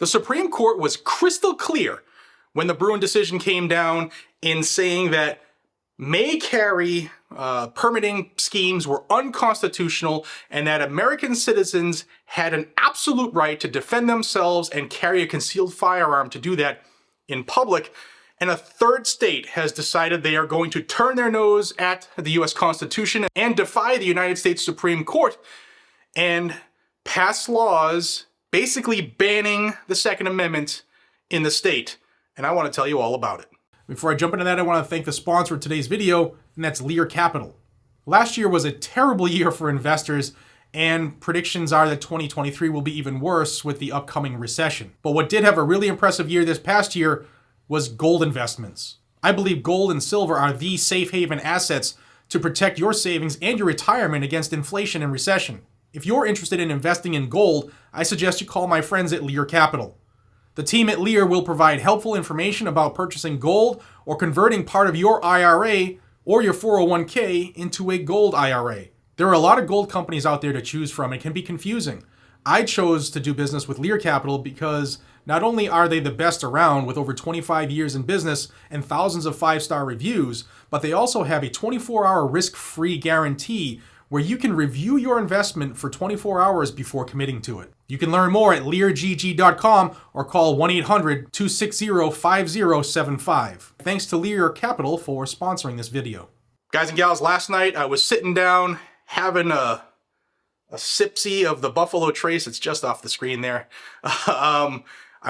The Supreme Court was crystal clear when the Bruen decision came down in saying that May carry permitting schemes were unconstitutional and that American citizens had an absolute right to defend themselves and carry a concealed firearm to do that in public. And a third state has decided they are going to turn their nose at the US Constitution and defy the United States Supreme Court and pass laws basically banning the Second Amendment in the state. And I want to tell you all about it. Before I jump into that, I want to thank the sponsor of today's video, and that's Lear Capital. Last year was a terrible year for investors, and predictions are that 2023 will be even worse with the upcoming recession. But what did have a really impressive year this past year was gold investments. I believe gold and silver are the safe haven assets to protect your savings and your retirement against inflation and recession. If you're interested in investing in gold, I suggest you call my friends at Lear Capital. The team at Lear will provide helpful information about purchasing gold or converting part of your IRA or your 401k into a gold IRA. There are a lot of gold companies out there to choose from. It can be confusing. I chose to do business with Lear Capital because not only are they the best around with over 25 years in business and thousands of 5-star reviews, but they also have a 24-hour risk-free guarantee where you can review your investment for 24 hours before committing to it. You can learn more at leargg.com or call 1-800-260-5075. Thanks to Lear Capital for sponsoring this video. Guys and gals, last night I was sitting down having a sipsy of the Buffalo Trace. It's just off the screen there. I'm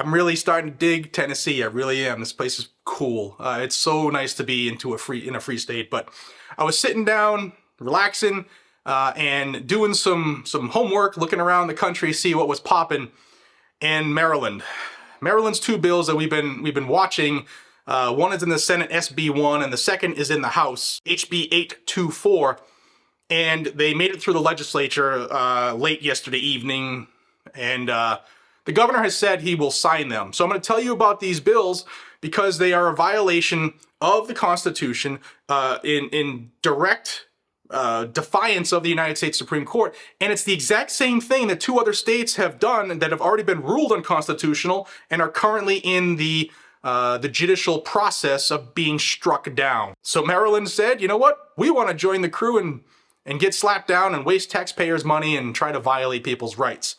really starting to dig Tennessee. I really am. This place is cool. It's so nice to be in a free state. But I was sitting down, relaxing, and doing some homework, looking around the country, see what was popping. And Maryland's two bills that we've been watching. One is in the Senate, SB1, and the second is in the House, HB 824. And they made it through the legislature late yesterday evening, and the governor has said he will sign them. So I'm going to tell you about these bills because they are a violation of the Constitution in direct defiance of the United States Supreme Court. And it's the exact same thing that two other states have done and that have already been ruled unconstitutional and are currently in the judicial process of being struck down. So Maryland said, you know what? We want to join the crew and get slapped down and waste taxpayers' money and try to violate people's rights.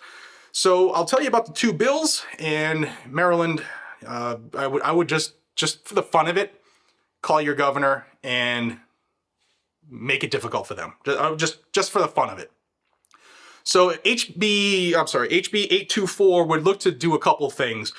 So I'll tell you about the two bills, and Maryland, I would just for the fun of it, call your governor and make it difficult for them. Just for the fun of it. So HB 824 would look to do a couple things.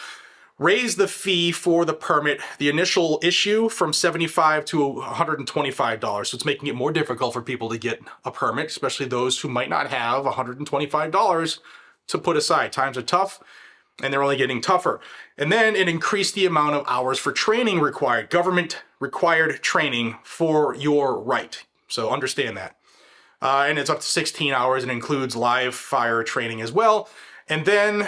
Raise the fee for the permit, the initial issue, from $75 to $125. So it's making it more difficult for people to get a permit, especially those who might not have $125 to put aside. Times are tough, and they're only getting tougher. And then it increased the amount of hours for training required, government-required training for your right. So understand that. And it's up to 16 hours and includes live fire training as well. And then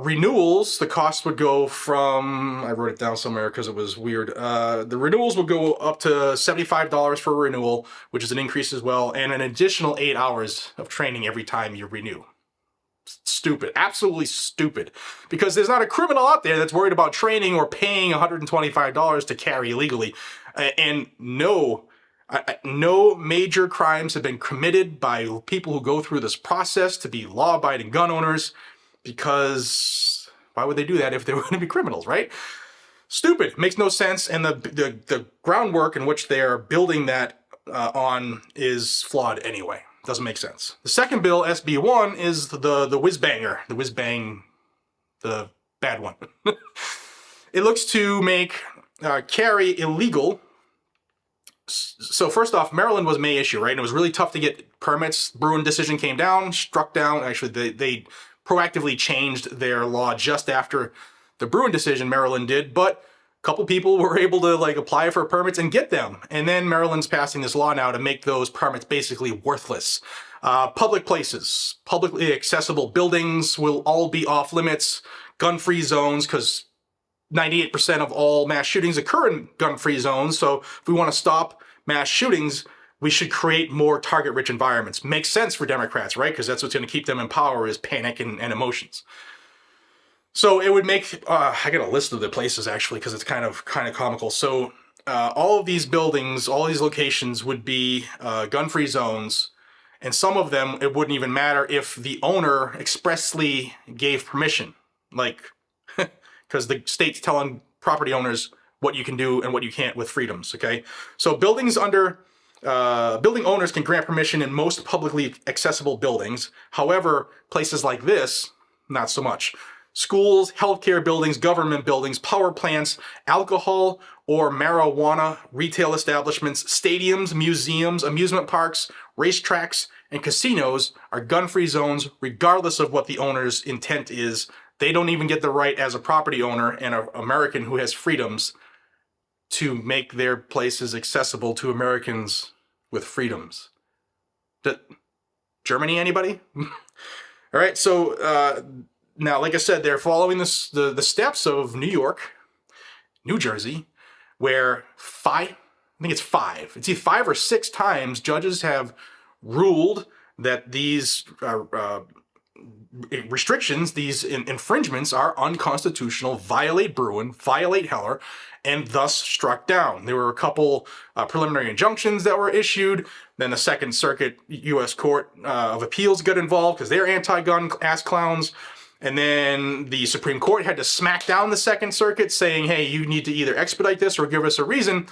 renewals, the cost would go from, I wrote it down somewhere because it was weird. The renewals would go up to $75 for a renewal, which is an increase as well, and an additional 8 hours of training every time you renew. Stupid, absolutely stupid. Because there's not a criminal out there that's worried about training or paying $125 to carry illegally. And no major crimes have been committed by people who go through this process to be law-abiding gun owners, because why would they do that if they were going to be criminals, right? Stupid. Makes no sense, and the groundwork in which they're building that on is flawed anyway. Doesn't make sense. The second bill, SB1, is the whiz-banger. The whiz-bang, the bad one. It looks to make carry illegal. So first off, Maryland was a May issue, right? And it was really tough to get permits. Bruen decision came down, struck down. Actually, they proactively changed their law just after the Bruen decision, Maryland did. But a couple people were able to apply for permits and get them. And then Maryland's passing this law now to make those permits basically worthless. Public places, publicly accessible buildings will all be off limits. Gun-free zones, because 98% of all mass shootings occur in gun-free zones. So if we want to stop mass shootings, we should create more target-rich environments. Makes sense for Democrats, right? Because that's what's going to keep them in power, is panic and emotions. So it would make, I got a list of the places actually, because it's kind of comical. So all of these buildings, all these locations would be gun-free zones, and some of them, it wouldn't even matter if the owner expressly gave permission, like, because the state's telling property owners what you can do and what you can't with freedoms, okay? So building owners can grant permission in most publicly accessible buildings. However, places like this, not so much. Schools, healthcare buildings, government buildings, power plants, alcohol or marijuana retail establishments, stadiums, museums, amusement parks, racetracks, and casinos are gun-free zones regardless of what the owner's intent is. They don't even get the right as a property owner and an American who has freedoms to make their places accessible to Americans with freedoms. Germany, anybody? All right, so now, like I said, they're following the steps of New York, New Jersey, where it's either 5 or 6 times judges have ruled that these restrictions, these infringements are unconstitutional, violate Bruin, violate Heller, and thus struck down. There were a couple preliminary injunctions that were issued. Then the Second Circuit U.S. Court of Appeals got involved because they're anti-gun ass clowns. And then the Supreme Court had to smack down the Second Circuit saying, hey, you need to either expedite this or give us a reason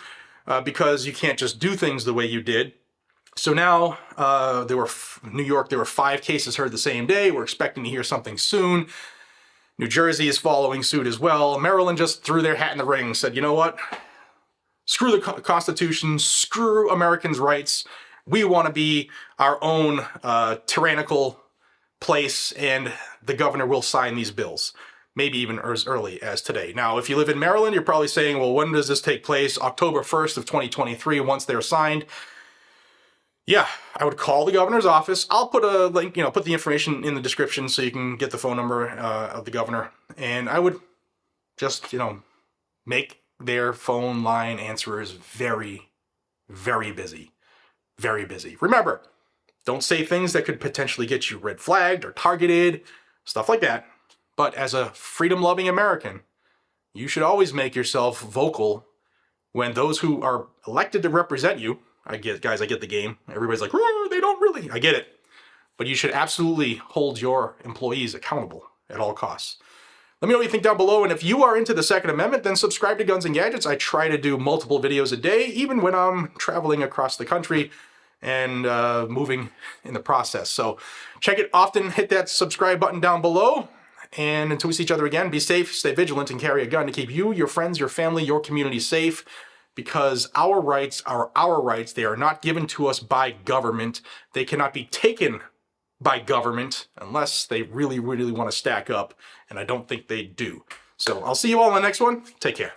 because you can't just do things the way you did. So now New York, there were 5 cases heard the same day. We're expecting to hear something soon. New Jersey is following suit as well. Maryland just threw their hat in the ring and said, you know what? Screw the Constitution, screw Americans' rights. We want to be our own tyrannical place, and the governor will sign these bills. Maybe even as early as today. Now, if you live in Maryland, you're probably saying, well, when does this take place? October 1st of 2023, once they're signed. Yeah, I would call the governor's office. I'll put a link, put the information in the description so you can get the phone number of the governor. And I would just, make their phone line answerers very, very busy. Very busy. Remember, don't say things that could potentially get you red flagged or targeted, stuff like that. But as a freedom-loving American, you should always make yourself vocal when those who are elected to represent you, I get the game. Everybody's like, they don't really. I get it. But you should absolutely hold your employees accountable at all costs. Let me know what you think down below. And if you are into the Second Amendment, then subscribe to Guns and Gadgets. I try to do multiple videos a day, even when I'm traveling across the country and moving in the process. So check it often. Hit that subscribe button down below. And until we see each other again, be safe, stay vigilant, and carry a gun to keep you, your friends, your family, your community safe. Because our rights are our rights. They are not given to us by government. They cannot be taken by government unless they really, really want to stack up. And I don't think they do. So I'll see you all in the next one. Take care.